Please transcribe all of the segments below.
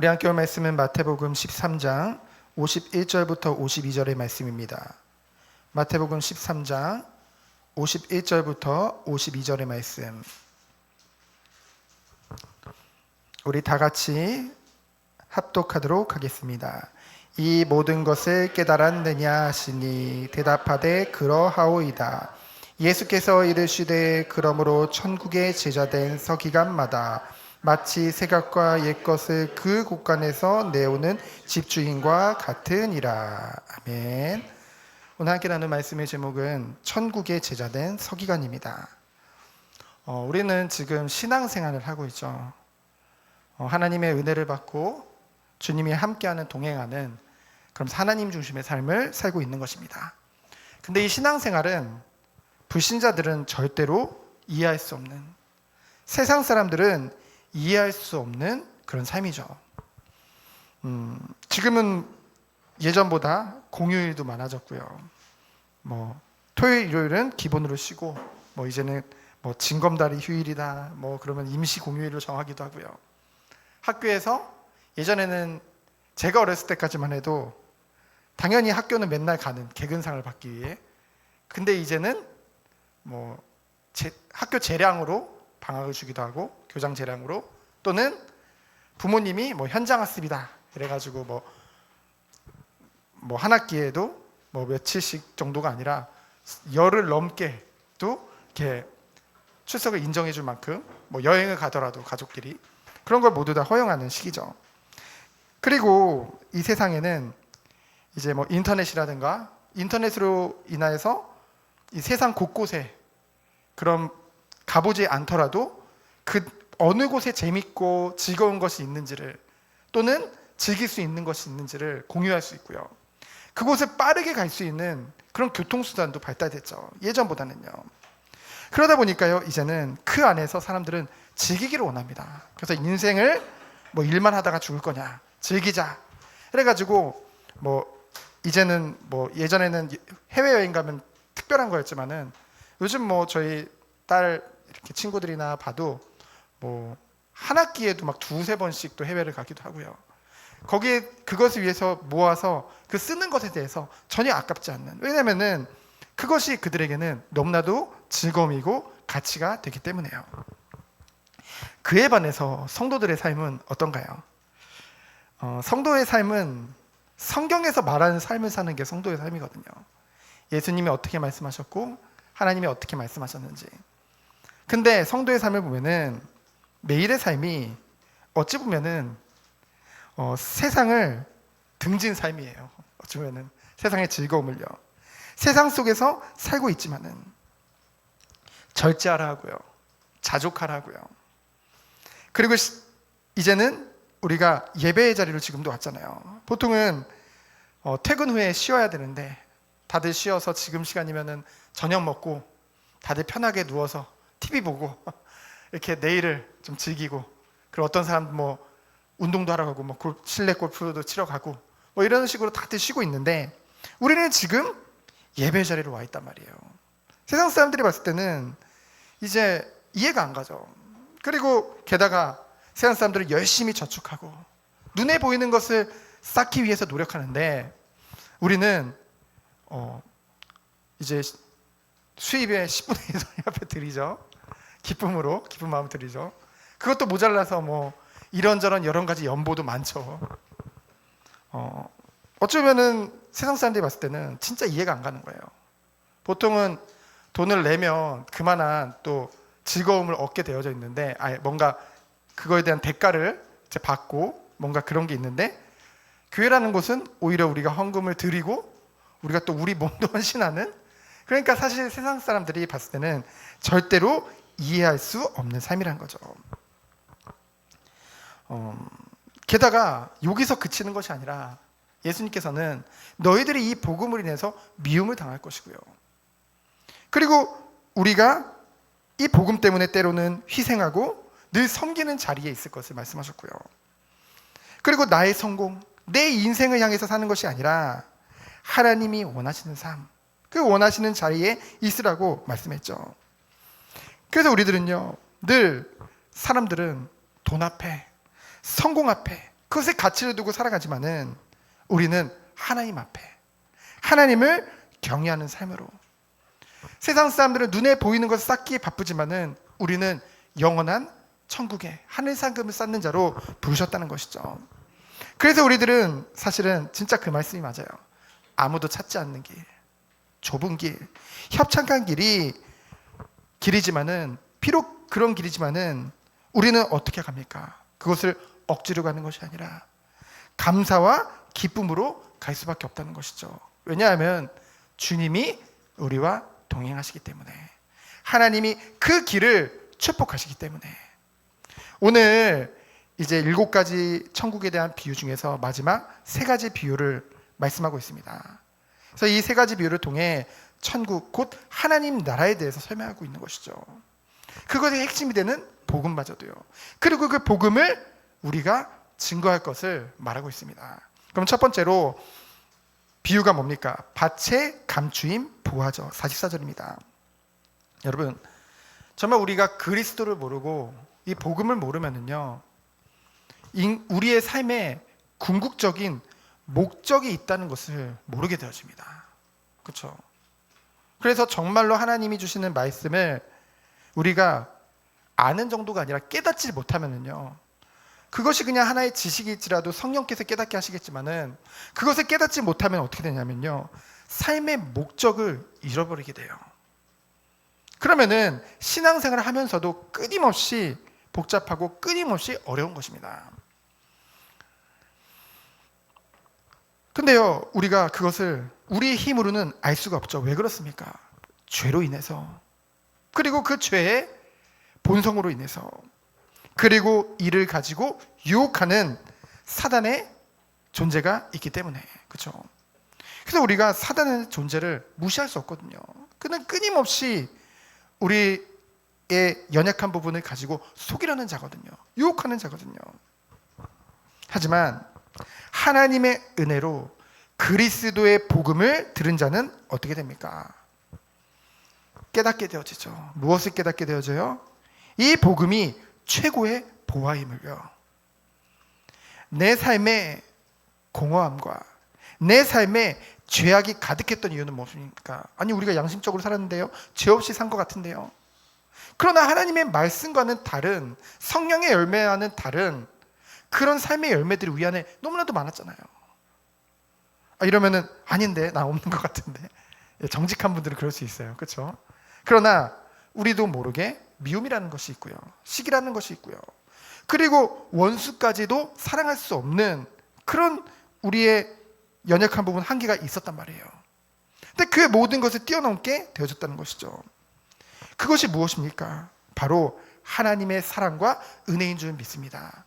우리 함께 올 말씀은 마태복음 13장 51절부터 52절의 말씀입니다. 마태복음 13장 51절부터 52절의 말씀. 우리 다 같이 합독하도록 하겠습니다. 이 모든 것을 깨달았느냐 하시니 대답하되 그러하오이다. 예수께서 이르시되 그러므로 천국의 제자된 서기관마다 마치 새각과 옛것을 그 곳간에서 내오는 집주인과 같으니라. 아멘. 오늘 함께 나눈 말씀의 제목은 천국의 제자된 서기관입니다. 우리는 지금 신앙생활을 하고 있죠. 하나님의 은혜를 받고 주님이 함께하는 동행하는 그럼 하나님 중심의 삶을 살고 있는 것입니다. 근데 이 신앙생활은 불신자들은 절대로 이해할 수 없는, 세상 사람들은 이해할 수 없는 그런 삶이죠. 지금은 예전보다 공휴일도 많아졌고요. 토요일, 일요일은 기본으로 쉬고, 이제는 징검다리 휴일이다, 그러면 임시 공휴일로 정하기도 하고요. 학교에서 예전에는 제가 어렸을 때까지만 해도 당연히 학교는 맨날 가는 개근상을 받기 위해, 근데 이제는 학교 재량으로 방학을 주기도 하고 교장 재량으로, 또는 부모님이 현장 학습이다 그래가지고 한 학기에도 며칠씩 정도가 아니라 열흘 넘게도 이렇게 출석을 인정해 줄 만큼 여행을 가더라도 가족끼리 그런 걸 모두 다 허용하는 시기죠. 그리고 이 세상에는 이제 인터넷이라든가 인터넷으로 인하여서 이 세상 곳곳에 그럼 가보지 않더라도 그 어느 곳에 재밌고 즐거운 것이 있는지를, 또는 즐길 수 있는 것이 있는지를 공유할 수 있고요. 그곳에 빠르게 갈 수 있는 그런 교통수단도 발달됐죠. 예전보다는요. 그러다 보니까요, 이제는 그 안에서 사람들은 즐기기를 원합니다. 그래서 인생을 일만 하다가 죽을 거냐, 즐기자. 그래가지고 이제는 예전에는 해외여행 가면 특별한 거였지만은 요즘 저희 딸 이렇게 친구들이나 봐도 한 학기에도 두세 번씩 또 해외를 가기도 하고요. 거기에 그것을 위해서 모아서 그 쓰는 것에 대해서 전혀 아깝지 않는, 왜냐면은 그것이 그들에게는 너무나도 즐거움이고 가치가 되기 때문에요. 그에 반해서 성도들의 삶은 어떤가요? 성도의 삶은 성경에서 말하는 삶을 사는 게 성도의 삶이거든요. 예수님이 어떻게 말씀하셨고 하나님이 어떻게 말씀하셨는지. 근데 성도의 삶을 보면은 매일의 삶이 어찌 보면은 세상을 등진 삶이에요. 어찌 보면은 세상의 즐거움을요. 세상 속에서 살고 있지만은 절제하라 하고요, 자족하라 하고요. 그리고 이제는 우리가 예배의 자리로 지금도 왔잖아요. 보통은 퇴근 후에 쉬어야 되는데 다들 쉬어서 지금 시간이면은 저녁 먹고 다들 편하게 누워서 TV 보고 이렇게 내일을 좀 즐기고, 그리고 어떤 사람 운동도 하러 가고 실내 골프도 치러 가고 이런 식으로 다들 쉬고 있는데, 우리는 지금 예배 자리로 와 있단 말이에요. 세상 사람들이 봤을 때는 이제 이해가 안 가죠. 그리고 게다가 세상 사람들은 열심히 저축하고 눈에 보이는 것을 쌓기 위해서 노력하는데, 우리는 이제 수입의 10분의 1을 앞에 드리죠. 기쁜 마음 드리죠. 그것도 모자라서 이런저런 여러 가지 연보도 많죠. 어쩌면은 세상 사람들이 봤을 때는 진짜 이해가 안 가는 거예요. 보통은 돈을 내면 그만한 또 즐거움을 얻게 되어져 있는데, 뭔가 그거에 대한 대가를 이제 받고 뭔가 그런 게 있는데, 교회라는 곳은 오히려 우리가 헌금을 드리고 우리가 또 우리 몸도 헌신하는, 그러니까 사실 세상 사람들이 봤을 때는 절대로 이해할 수 없는 삶이란 거죠. 게다가 여기서 그치는 것이 아니라 예수님께서는 너희들이 이 복음을 인해서 미움을 당할 것이고요, 그리고 우리가 이 복음 때문에 때로는 희생하고 늘 섬기는 자리에 있을 것을 말씀하셨고요. 그리고 나의 성공, 내 인생을 향해서 사는 것이 아니라 하나님이 원하시는 삶, 그 원하시는 자리에 있으라고 말씀했죠. 그래서 우리들은요, 늘 사람들은 돈 앞에, 성공 앞에, 그것에 가치를 두고 살아가지만은 우리는 하나님 앞에 하나님을 경외하는 삶으로, 세상 사람들은 눈에 보이는 것을 쌓기에 바쁘지만은 우리는 영원한 천국에 하늘 상급을 쌓는 자로 부르셨다는 것이죠. 그래서 우리들은 사실은 진짜 그 말씀이 맞아요. 아무도 찾지 않는 길, 좁은 길, 협착한 길이지만은, 비록 그런 길이지만은 우리는 어떻게 갑니까? 그것을 억지로 가는 것이 아니라 감사와 기쁨으로 갈 수밖에 없다는 것이죠. 왜냐하면 주님이 우리와 동행하시기 때문에, 하나님이 그 길을 축복하시기 때문에. 오늘 이제 7가지 천국에 대한 비유 중에서 마지막 3가지 비유를 말씀하고 있습니다. 그래서 이 3가지 비유를 통해 천국, 곧 하나님 나라에 대해서 설명하고 있는 것이죠. 그것의 핵심이 되는 복음마저도요. 그리고 그 복음을 우리가 증거할 것을 말하고 있습니다. 그럼 첫 번째로 비유가 뭡니까? 밭의 감추임 부화죠. 44절입니다. 여러분, 정말 우리가 그리스도를 모르고 이 복음을 모르면은요, 우리의 삶에 궁극적인 목적이 있다는 것을 모르게 되어집니다. 그렇죠? 그래서 정말로 하나님이 주시는 말씀을 우리가 아는 정도가 아니라 깨닫지 못하면은요, 그것이 그냥 하나의 지식일지라도 성령께서 깨닫게 하시겠지만은 그것을 깨닫지 못하면 어떻게 되냐면요, 삶의 목적을 잃어버리게 돼요. 그러면은 신앙생활을 하면서도 끊임없이 복잡하고 끊임없이 어려운 것입니다. 근데요, 우리가 그것을 우리의 힘으로는 알 수가 없죠. 왜 그렇습니까? 죄로 인해서, 그리고 그 죄의 본성으로 인해서, 그리고 이를 가지고 유혹하는 사단의 존재가 있기 때문에. 그렇죠? 그래서 우리가 사단의 존재를 무시할 수 없거든요. 그는 끊임없이 우리의 연약한 부분을 가지고 속이려는 자거든요. 유혹하는 자거든요. 하지만 하나님의 은혜로 그리스도의 복음을 들은 자는 어떻게 됩니까? 깨닫게 되어지죠. 무엇을 깨닫게 되어져요? 이 복음이 최고의 보화임을요. 내 삶의 공허함과 내 삶에 죄악이 가득했던 이유는 무엇입니까? 아니, 우리가 양심적으로 살았는데요, 죄 없이 산 것 같은데요. 그러나 하나님의 말씀과는 다른, 성령의 열매와는 다른 그런 삶의 열매들이 우리 안에 너무나도 많았잖아요. 이러면은 아닌데, 나 없는 것 같은데. 정직한 분들은 그럴 수 있어요. 그렇죠? 그러나 우리도 모르게 미움이라는 것이 있고요, 시기라는 것이 있고요, 그리고 원수까지도 사랑할 수 없는 그런 우리의 연약한 부분, 한계가 있었단 말이에요. 근데 그 모든 것을 뛰어넘게 되어졌다는 것이죠. 그것이 무엇입니까? 바로 하나님의 사랑과 은혜인 줄 믿습니다.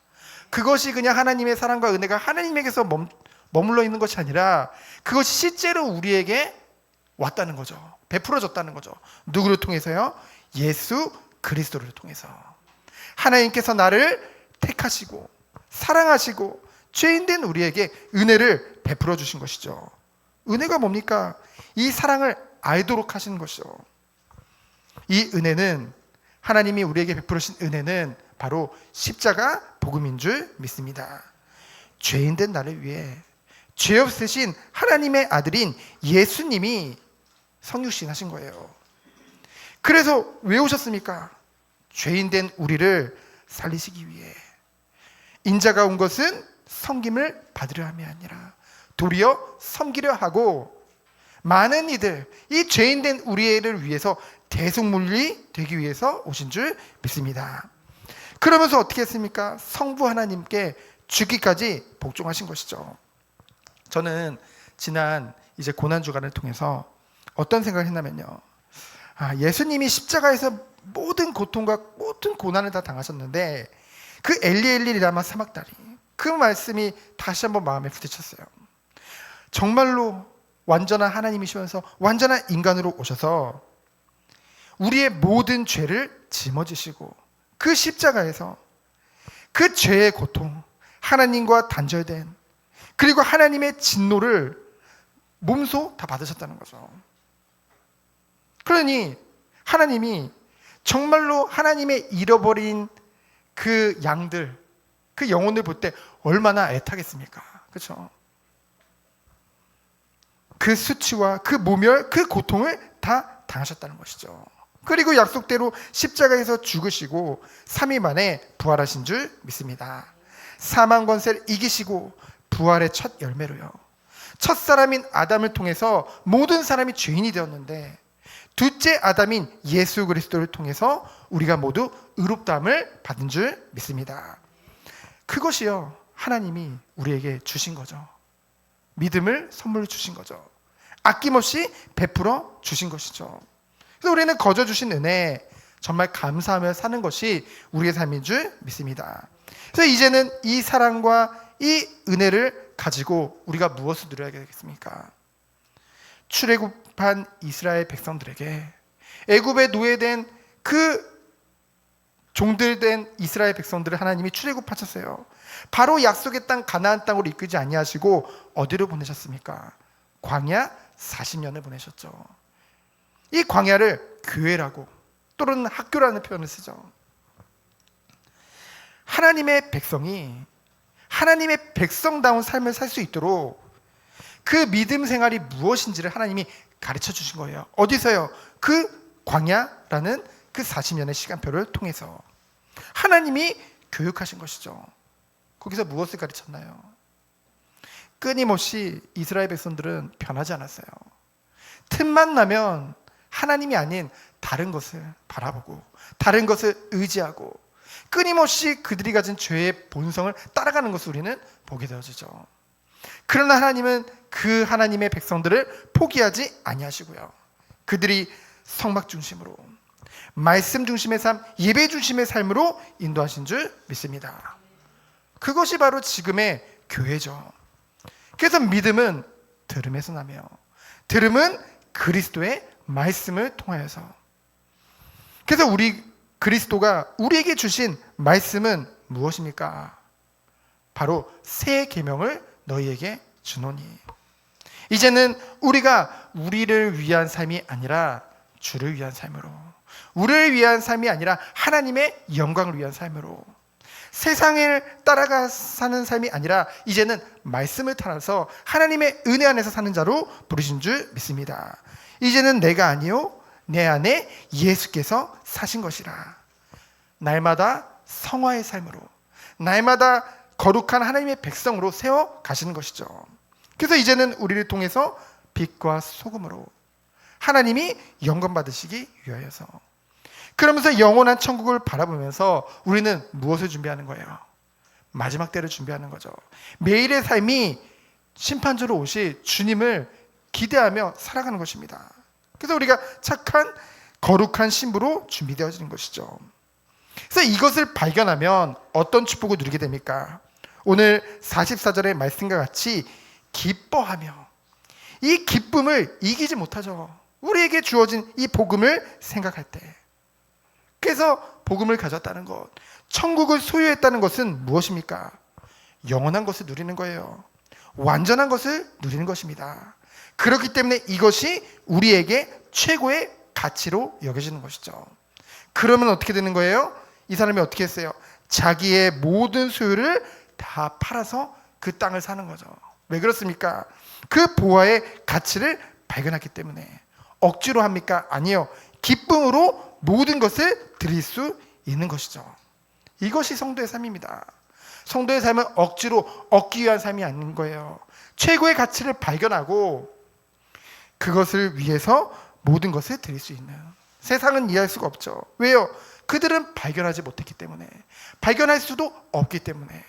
그것이 그냥 하나님의 사랑과 은혜가 하나님에게서 머물러 있는 것이 아니라 그것이 실제로 우리에게 왔다는 거죠. 베풀어졌다는 거죠. 누구를 통해서요? 예수 그리스도를 통해서. 하나님께서 나를 택하시고 사랑하시고 죄인된 우리에게 은혜를 베풀어 주신 것이죠. 은혜가 뭡니까? 이 사랑을 알도록 하시는 것이죠. 이 은혜는, 하나님이 우리에게 베풀으신 은혜는 바로 십자가 복음인 줄 믿습니다. 죄인된 나를 위해 죄 없으신 하나님의 아들인 예수님이 성육신 하신 거예요. 그래서 왜 오셨습니까? 죄인된 우리를 살리시기 위해. 인자가 온 것은 섬김을 받으려 함이 아니라 도리어 섬기려 하고, 많은 이들, 이 죄인된 우리를 위해서 대속물이 되기 위해서 오신 줄 믿습니다. 그러면서 어떻게 했습니까? 성부 하나님께 죽기까지 복종하신 것이죠. 저는 지난 이제 고난주간을 통해서 어떤 생각을 했냐면요, 예수님이 십자가에서 모든 고통과 모든 고난을 다 당하셨는데 그 엘리 엘리 라마 사막다리, 그 말씀이 다시 한번 마음에 부딪혔어요. 정말로 완전한 하나님이시면서 완전한 인간으로 오셔서 우리의 모든 죄를 짊어지시고 그 십자가에서 그 죄의 고통, 하나님과 단절된, 그리고 하나님의 진노를 몸소 다 받으셨다는 거죠. 그러니 하나님이 정말로 하나님의 잃어버린 그 양들, 그 영혼을 볼 때 얼마나 애타겠습니까? 그렇죠? 그 수치와 그 모멸, 그 고통을 다 당하셨다는 것이죠. 그리고 약속대로 십자가에서 죽으시고 3일 만에 부활하신 줄 믿습니다. 사망 권세를 이기시고 부활의 첫 열매로요. 첫 사람인 아담을 통해서 모든 사람이 죄인이 되었는데 둘째 아담인 예수 그리스도를 통해서 우리가 모두 의롭다함을 받은 줄 믿습니다. 그것이요, 하나님이 우리에게 주신 거죠. 믿음을 선물로 주신 거죠. 아낌없이 베풀어 주신 것이죠. 그래서 우리는 거저 주신 은혜 정말 감사하며 사는 것이 우리의 삶인 줄 믿습니다. 그래서 이제는 이 사랑과 이 은혜를 가지고 우리가 무엇을 누려야 되겠습니까? 출애굽한 이스라엘 백성들에게, 애굽에 노예된 그 종들된 이스라엘 백성들을 하나님이 출애굽하셨어요. 바로 약속의 땅 가나안 땅으로 이끌지 아니하시고 어디로 보내셨습니까? 광야 40년을 보내셨죠. 이 광야를 교회라고 또는 학교라는 표현을 쓰죠. 하나님의 백성이 하나님의 백성다운 삶을 살 수 있도록 그 믿음 생활이 무엇인지를 하나님이 가르쳐 주신 거예요. 어디서요? 그 광야라는 그 40년의 시간표를 통해서 하나님이 교육하신 것이죠. 거기서 무엇을 가르쳤나요? 끊임없이 이스라엘 백성들은 변하지 않았어요. 틈만 나면 하나님이 아닌 다른 것을 바라보고 다른 것을 의지하고 끊임없이 그들이 가진 죄의 본성을 따라가는 것을 우리는 보게 되어지죠. 그러나 하나님은 그 하나님의 백성들을 포기하지 아니하시고요. 그들이 성막 중심으로, 말씀 중심의 삶, 예배 중심의 삶으로 인도하신 줄 믿습니다. 그것이 바로 지금의 교회죠. 그래서 믿음은 들음에서 나며, 들음은 그리스도의 말씀을 통하여서. 그래서 그리스도가 우리에게 주신 말씀은 무엇입니까? 바로 새 계명을 너희에게 주노니. 이제는 우리가 우리를 위한 삶이 아니라 주를 위한 삶으로, 우리를 위한 삶이 아니라 하나님의 영광을 위한 삶으로, 세상을 따라가 사는 삶이 아니라 이제는 말씀을 따라서 하나님의 은혜 안에서 사는 자로 부르신 줄 믿습니다. 이제는 내가 아니요 내 안에 예수께서 사신 것이라. 날마다 성화의 삶으로, 날마다 거룩한 하나님의 백성으로 세워 가시는 것이죠. 그래서 이제는 우리를 통해서 빛과 소금으로 하나님이 영광 받으시기 위하여서, 그러면서 영원한 천국을 바라보면서 우리는 무엇을 준비하는 거예요? 마지막 때를 준비하는 거죠. 매일의 삶이 심판주로 오실 주님을 기대하며 살아가는 것입니다. 그래서 우리가 착한 거룩한 신부로 준비되어지는 것이죠. 그래서 이것을 발견하면 어떤 축복을 누리게 됩니까? 오늘 44절의 말씀과 같이 기뻐하며, 이 기쁨을 이기지 못하죠. 우리에게 주어진 이 복음을 생각할 때. 그래서 복음을 가졌다는 것, 천국을 소유했다는 것은 무엇입니까? 영원한 것을 누리는 거예요. 완전한 것을 누리는 것입니다. 그렇기 때문에 이것이 우리에게 최고의 가치로 여겨지는 것이죠. 그러면 어떻게 되는 거예요? 이 사람이 어떻게 했어요? 자기의 모든 소유를 다 팔아서 그 땅을 사는 거죠. 왜 그렇습니까? 그 보화의 가치를 발견했기 때문에. 억지로 합니까? 아니요. 기쁨으로 모든 것을 드릴 수 있는 것이죠. 이것이 성도의 삶입니다. 성도의 삶은 억지로 얻기 위한 삶이 아닌 거예요. 최고의 가치를 발견하고 그것을 위해서 모든 것을 드릴 수 있는. 세상은 이해할 수가 없죠. 왜요? 그들은 발견하지 못했기 때문에, 발견할 수도 없기 때문에,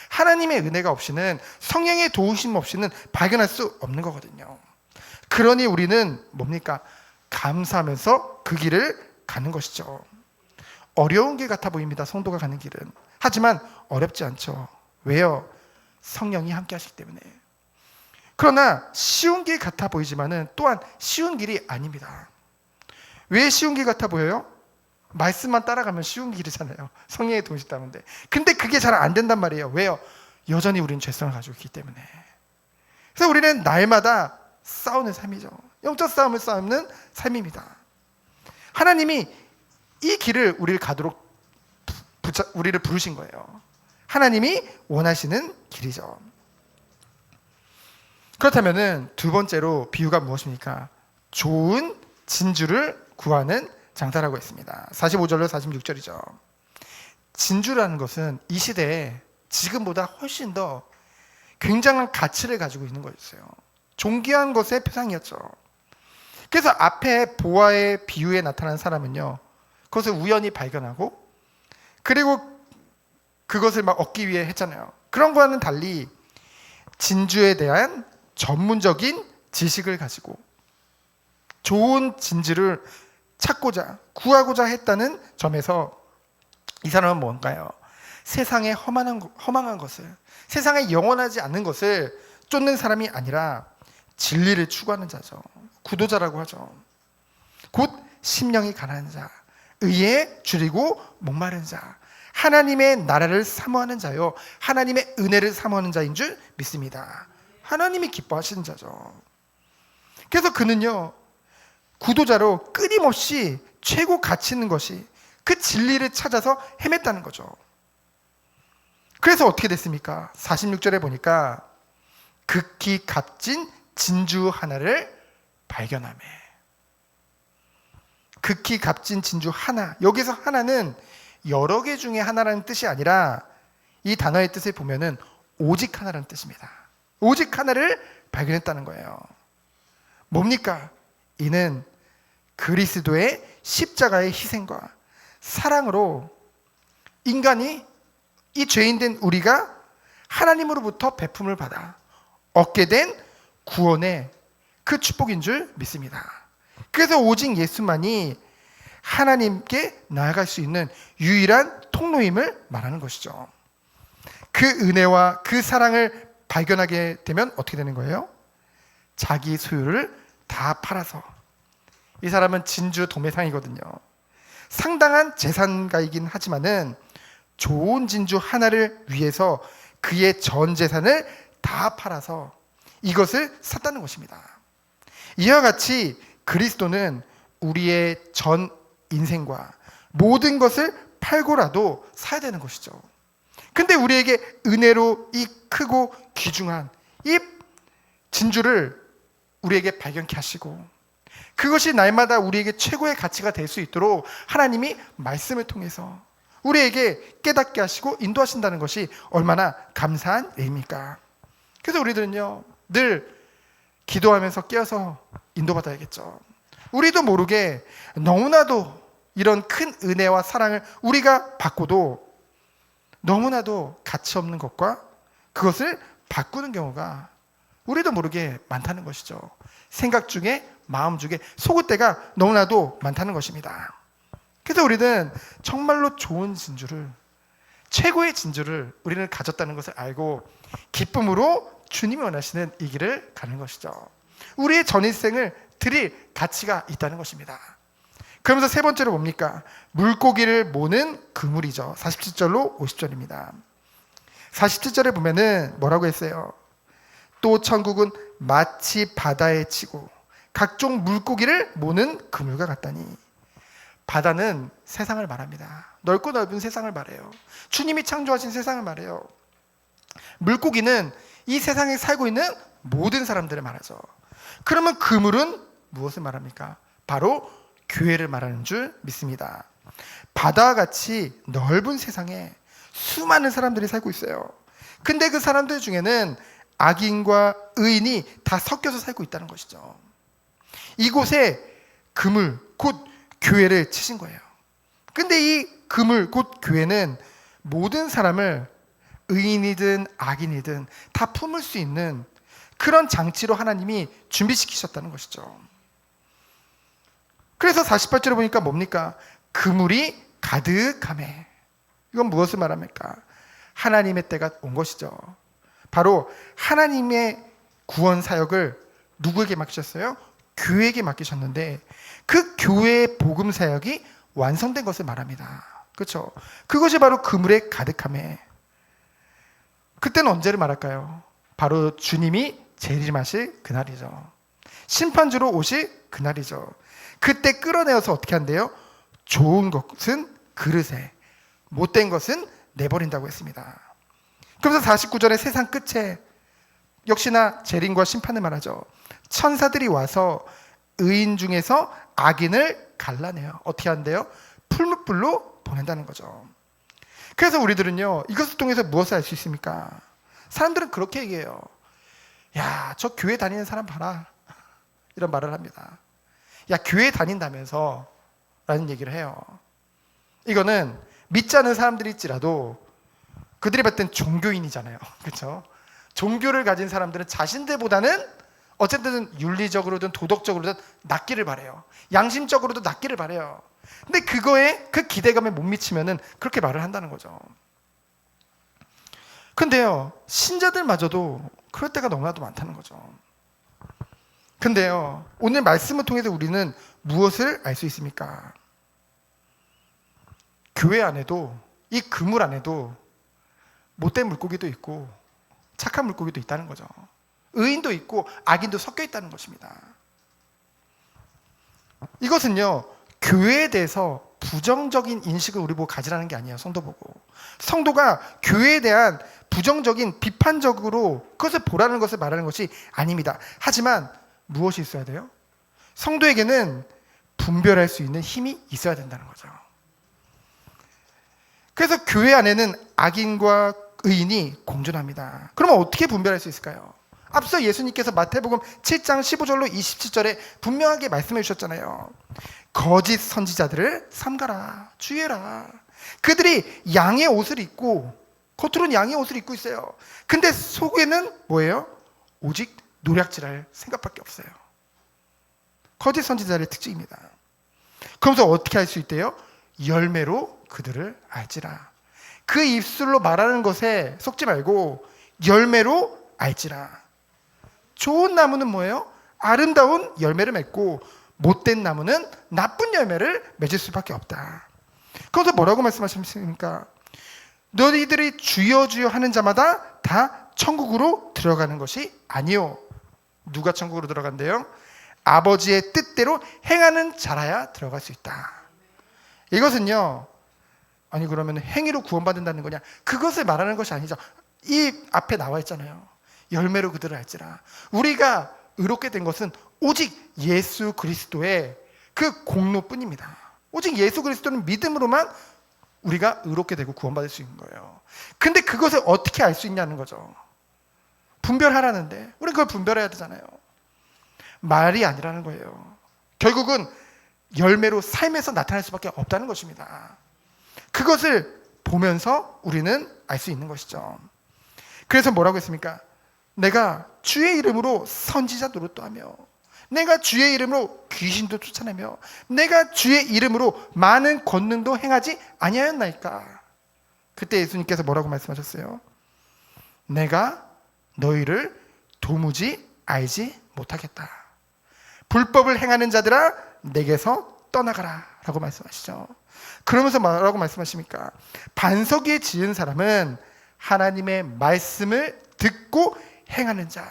하나님의 은혜가 없이는, 성령의 도우심 없이는 발견할 수 없는 거거든요. 그러니 우리는 뭡니까? 감사하면서 그 길을 가는 것이죠. 어려운 길 같아 보입니다. 성도가 가는 길은. 하지만 어렵지 않죠. 왜요? 성령이 함께 하시기 때문에. 그러나 쉬운 길 같아 보이지만은 또한 쉬운 길이 아닙니다. 왜 쉬운 길 같아 보여요? 말씀만 따라가면 쉬운 길이잖아요. 성령의 도우심 때문에. 근데 그게 잘 안 된단 말이에요. 왜요? 여전히 우리는 죄성을 가지고 있기 때문에. 그래서 우리는 날마다 싸우는 삶이죠. 영적 싸움을 싸우는 삶입니다. 하나님이 이 길을 우리를 가도록 우리를 부르신 거예요. 하나님이 원하시는 길이죠. 그렇다면 두 번째로 비유가 무엇입니까? 좋은 진주를 구하는 장사라고 했습니다. 45절로 46절이죠. 진주라는 것은 이 시대에 지금보다 훨씬 더 굉장한 가치를 가지고 있는 거였어요. 존귀한 것의 표상이었죠. 그래서 앞에 보아의 비유에 나타난 사람은요, 그것을 우연히 발견하고 그리고 그것을 막 얻기 위해 했잖아요. 그런 거와는 달리 진주에 대한 전문적인 지식을 가지고 좋은 진주를 찾고자 구하고자 했다는 점에서 이 사람은 뭔가요? 세상에 허망한 것을, 세상에 영원하지 않는 것을 쫓는 사람이 아니라 진리를 추구하는 자죠. 구도자라고 하죠. 곧 심령이 가난한 자, 의에 줄이고 목마른 자, 하나님의 나라를 사모하는 자요, 하나님의 은혜를 사모하는 자인 줄 믿습니다. 하나님이 기뻐하시는 자죠. 그래서 그는요, 구도자로 끊임없이 최고 가치 있는 것이 그 진리를 찾아서 헤맸다는 거죠. 그래서 어떻게 됐습니까? 46절에 보니까 극히 값진 진주 하나를 발견하매. 극히 값진 진주 하나. 여기서 하나는 여러 개 중에 하나라는 뜻이 아니라 이 단어의 뜻을 보면은 오직 하나라는 뜻입니다. 오직 하나를 발견했다는 거예요. 뭡니까? 이는 그리스도의 십자가의 희생과 사랑으로 인간이, 이 죄인된 우리가 하나님으로부터 베품을 받아 얻게 된 구원의 그 축복인 줄 믿습니다. 그래서 오직 예수만이 하나님께 나아갈 수 있는 유일한 통로임을 말하는 것이죠. 그 은혜와 그 사랑을 발견하게 되면 어떻게 되는 거예요? 자기 소유를 다 팔아서, 이 사람은 진주 도매상이거든요. 상당한 재산가이긴 하지만은 좋은 진주 하나를 위해서 그의 전 재산을 다 팔아서 이것을 샀다는 것입니다. 이와 같이 그리스도는 우리의 전 인생과 모든 것을 팔고라도 사야 되는 것이죠. 근데 우리에게 은혜로 이 크고 귀중한 이 진주를 우리에게 발견케 하시고, 그것이 날마다 우리에게 최고의 가치가 될 수 있도록 하나님이 말씀을 통해서 우리에게 깨닫게 하시고 인도하신다는 것이 얼마나 감사한 일입니까? 그래서 우리들은요, 늘 기도하면서 깨어서 인도받아야겠죠. 우리도 모르게 너무나도 이런 큰 은혜와 사랑을 우리가 받고도 너무나도 가치 없는 것과 그것을 바꾸는 경우가 우리도 모르게 많다는 것이죠. 생각 중에, 마음 중에 속을 때가 너무나도 많다는 것입니다. 그래서 우리는 정말로 좋은 진주를, 최고의 진주를 우리는 가졌다는 것을 알고 기쁨으로 주님이 원하시는 이 길을 가는 것이죠. 우리의 전인생을 드릴 가치가 있다는 것입니다. 그러면서 세 번째로 뭡니까? 물고기를 모는 그물이죠. 47절로 50절입니다. 47절에 보면은 뭐라고 했어요? 또 천국은 마치 바다에 치고 각종 물고기를 모는 그물과 같다니. 바다는 세상을 말합니다. 넓고 넓은 세상을 말해요. 주님이 창조하신 세상을 말해요. 물고기는 이 세상에 살고 있는 모든 사람들을 말하죠. 그러면 그물은 무엇을 말합니까? 바로 교회를 말하는 줄 믿습니다. 바다와 같이 넓은 세상에 수많은 사람들이 살고 있어요. 근데 그 사람들 중에는 악인과 의인이 다 섞여서 살고 있다는 것이죠. 이곳에 그물, 곧 교회를 치신 거예요. 근데 이 그물, 곧 교회는 모든 사람을 의인이든 악인이든 다 품을 수 있는 그런 장치로 하나님이 준비시키셨다는 것이죠. 그래서 48절에 보니까 뭡니까? 그물이 가득하매. 이건 무엇을 말합니까? 하나님의 때가 온 것이죠. 바로 하나님의 구원 사역을 누구에게 맡기셨어요? 교회에게 맡기셨는데 그 교회의 복음 사역이 완성된 것을 말합니다. 그렇죠? 그것이 바로 그물에 가득함에. 그때는 언제를 말할까요? 바로 주님이 재림하실 그날이죠. 심판주로 오실 그날이죠. 그때 끌어내어서 어떻게 한대요? 좋은 것은 그릇에, 못된 것은 내버린다고 했습니다. 그러면서 49절에 세상 끝에 역시나 재림과 심판을 말하죠. 천사들이 와서 의인 중에서 악인을 갈라내요. 어떻게 한대요? 풀무불로 보낸다는 거죠. 그래서 우리들은요, 이것을 통해서 무엇을 알 수 있습니까? 사람들은 그렇게 얘기해요. 야, 저 교회 다니는 사람 봐라. 이런 말을 합니다. 야, 교회 다닌다면서 라는 얘기를 해요. 이거는 믿지 않는 사람들일지라도 그들이 봤을 땐 종교인이잖아요. 그렇죠? 종교를 가진 사람들은 자신들보다는 어쨌든 윤리적으로든 도덕적으로든 낫기를 바래요. 양심적으로도 낫기를 바래요. 근데 그거에 그 기대감에 못 미치면은 그렇게 말을 한다는 거죠. 근데요, 신자들마저도 그럴 때가 너무나도 많다는 거죠. 근데요, 오늘 말씀을 통해서 우리는 무엇을 알 수 있습니까? 교회 안에도, 이 그물 안에도 못된 물고기도 있고 착한 물고기도 있다는 거죠. 의인도 있고 악인도 섞여 있다는 것입니다. 이것은요, 교회에 대해서 부정적인 인식을 우리 보고 가지라는 게 아니에요. 성도 보고. 성도가 교회에 대한 부정적인 비판적으로 그것을 보라는 것을 말하는 것이 아닙니다. 하지만 무엇이 있어야 돼요? 성도에게는 분별할 수 있는 힘이 있어야 된다는 거죠. 그래서 교회 안에는 악인과 의인이 공존합니다. 그러면 어떻게 분별할 수 있을까요? 앞서 예수님께서 마태복음 7장 15절로 27절에 분명하게 말씀해 주셨잖아요. 거짓 선지자들을 삼가라, 주의해라. 그들이 양의 옷을 입고, 겉으로는 양의 옷을 입고 있어요. 근데 속에는 뭐예요? 오직 노략질할 생각밖에 없어요. 거짓 선지자의 특징입니다. 그러면서 어떻게 할 수 있대요? 열매로 그들을 알지라. 그 입술로 말하는 것에 속지 말고 열매로 알지라. 좋은 나무는 뭐예요? 아름다운 열매를 맺고 못된 나무는 나쁜 열매를 맺을 수밖에 없다. 그래서 뭐라고 말씀하십니까? 너희들이 주여 주여 하는 자마다 다 천국으로 들어가는 것이 아니요. 누가 천국으로 들어간대요? 아버지의 뜻대로 행하는 자라야 들어갈 수 있다. 이것은요, 아니 그러면 행위로 구원받는다는 거냐? 그것을 말하는 것이 아니죠. 이 앞에 나와 있잖아요. 열매로 그들을 알지라. 우리가 의롭게 된 것은 오직 예수 그리스도의 그 공로뿐입니다. 오직 예수 그리스도는 믿음으로만 우리가 의롭게 되고 구원받을 수 있는 거예요. 근데 그것을 어떻게 알 수 있냐는 거죠. 분별하라는데 우리는 그걸 분별해야 되잖아요. 말이 아니라는 거예요. 결국은 열매로 삶에서 나타날 수밖에 없다는 것입니다. 그것을 보면서 우리는 알 수 있는 것이죠. 그래서 뭐라고 했습니까? 내가 주의 이름으로 선지자 노릇도 하며 내가 주의 이름으로 귀신도 쫓아내며 내가 주의 이름으로 많은 권능도 행하지 아니하였나이까. 그때 예수님께서 뭐라고 말씀하셨어요? 내가 너희를 도무지 알지 못하겠다. 불법을 행하는 자들아 내게서 떠나가라 라고 말씀하시죠. 그러면서 뭐라고 말씀하십니까? 반석 위에 지은 사람은 하나님의 말씀을 듣고 행하는 자,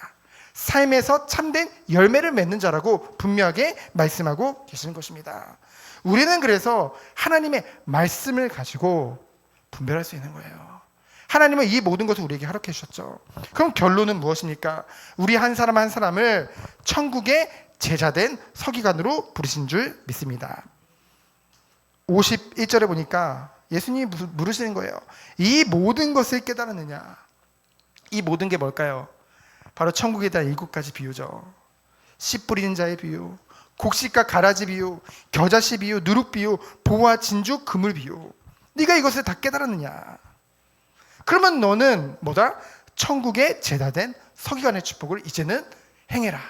삶에서 참된 열매를 맺는 자라고 분명하게 말씀하고 계시는 것입니다. 우리는 그래서 하나님의 말씀을 가지고 분별할 수 있는 거예요. 하나님은 이 모든 것을 우리에게 허락해 주셨죠. 그럼 결론은 무엇입니까? 우리 한 사람 한 사람을 천국의 제자된 서기관으로 부르신 줄 믿습니다. 51절에 보니까 예수님이 물으시는 거예요. 이 모든 것을 깨달았느냐? 이 모든 게 뭘까요? 바로 천국에 대한 7가지 비유죠. 씨 뿌리는 자의 비유, 곡식과 가라지 비유, 겨자씨 비유, 누룩 비유, 보화, 진주, 그물 비유. 네가 이것을 다 깨달았느냐? 그러면 너는 뭐다? 천국의 제자된 서기관의 축복을 이제는 행해라.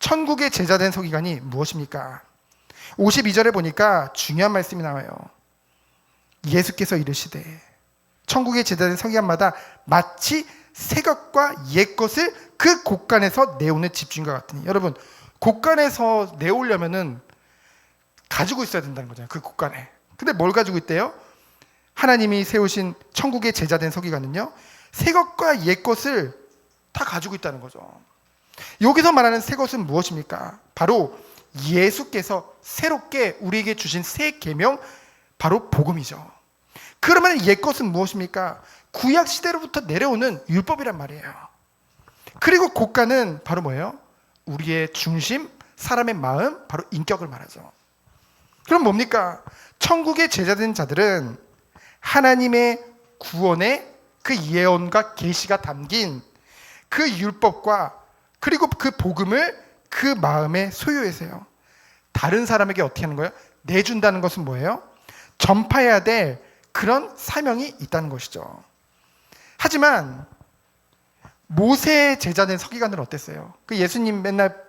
천국의 제자된 서기관이 무엇입니까? 52절에 보니까 중요한 말씀이 나와요. 예수께서 이르시되 천국의 제자된 서기관마다 마치 새 것과 옛 것을 그 곳간에서 내오는 집주인과 같으니. 여러분, 곳간에서 내오려면은 가지고 있어야 된다는 거잖아요. 그 곳간에. 근데 뭘 가지고 있대요? 하나님이 세우신 천국의 제자된 서기관은요, 새 것과 옛 것을 다 가지고 있다는 거죠. 여기서 말하는 새 것은 무엇입니까? 바로 예수께서 새롭게 우리에게 주신 새 계명, 바로 복음이죠. 그러면 옛 것은 무엇입니까? 구약 시대로부터 내려오는 율법이란 말이에요. 그리고 고가는 바로 뭐예요? 우리의 중심, 사람의 마음, 바로 인격을 말하죠. 그럼 뭡니까? 천국의 제자된 자들은 하나님의 구원의 그 예언과 계시가 담긴 그 율법과 그리고 그 복음을 그 마음에 소유해서요. 다른 사람에게 어떻게 하는 거예요? 내준다는 것은 뭐예요? 전파해야 될 그런 사명이 있다는 것이죠. 하지만 모세의 제자된 서기관들은 어땠어요? 그 예수님 맨날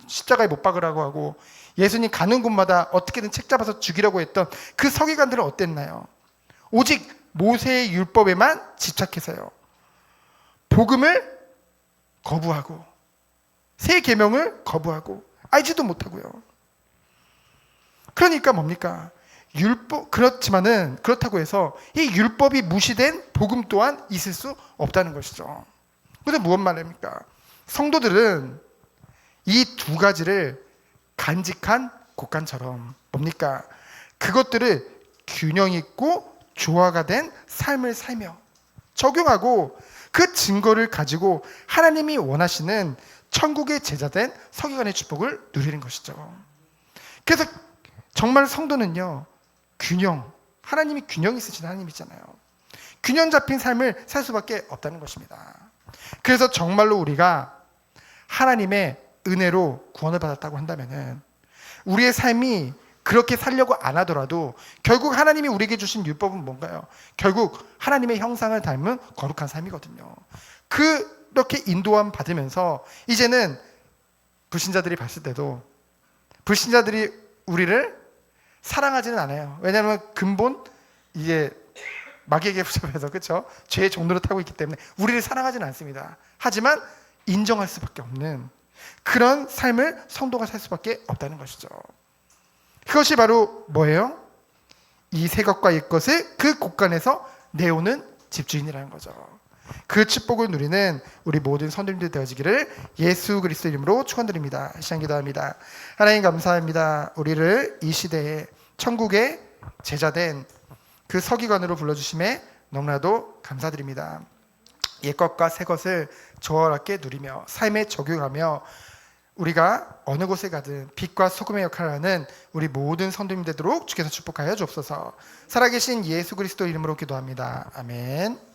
십자가에 못 박으라고 하고 예수님 가는 곳마다 어떻게든 책 잡아서 죽이려고 했던 그 서기관들은 어땠나요? 오직 모세의 율법에만 집착해서요. 복음을 거부하고 새 계명을 거부하고 알지도 못하고요. 그러니까 뭡니까? 율법, 그렇지만은 그렇다고 해서 이 율법이 무시된 복음 또한 있을 수 없다는 것이죠. 그래서 무엇 말입니까? 성도들은 이 두 가지를 간직한 곡간처럼 뭡니까? 그것들을 균형 있고 조화가 된 삶을 살며 적용하고 그 증거를 가지고 하나님이 원하시는 천국의 제자된 서기관의 축복을 누리는 것이죠. 그래서 정말 성도는요, 균형, 하나님이 균형 있으신 하나님이잖아요. 균형 잡힌 삶을 살 수밖에 없다는 것입니다. 그래서 정말로 우리가 하나님의 은혜로 구원을 받았다고 한다면은 우리의 삶이 그렇게 살려고 안 하더라도 결국 하나님이 우리에게 주신 율법은 뭔가요? 결국 하나님의 형상을 닮은 거룩한 삶이거든요. 그렇게 인도함 받으면서 이제는 불신자들이 봤을 때도 불신자들이 우리를 사랑하지는 않아요. 왜냐하면 근본 이게 마귀에게 붙잡혀서 그렇죠? 죄의 종로를 타고 있기 때문에 우리를 사랑하지는 않습니다. 하지만 인정할 수밖에 없는 그런 삶을 성도가 살 수밖에 없다는 것이죠. 그것이 바로 뭐예요? 이 새 것과 옛 것을 그 곳간에서 내오는 집주인이라는 거죠. 그 축복을 누리는 우리 모든 성도님들 되어지기를 예수 그리스도 이름으로 축원드립니다. 시간 기도합니다. 하나님 감사합니다. 우리를 이 시대에 천국의 제자된 그 서기관으로 불러주심에 너무나도 감사드립니다. 옛것과 새것을 조화롭게 누리며 삶에 적용하며 우리가 어느 곳에 가든 빛과 소금의 역할을 하는 우리 모든 성도님 되도록 주께서 축복하여 주옵소서. 살아계신 예수 그리스도 이름으로 기도합니다. 아멘.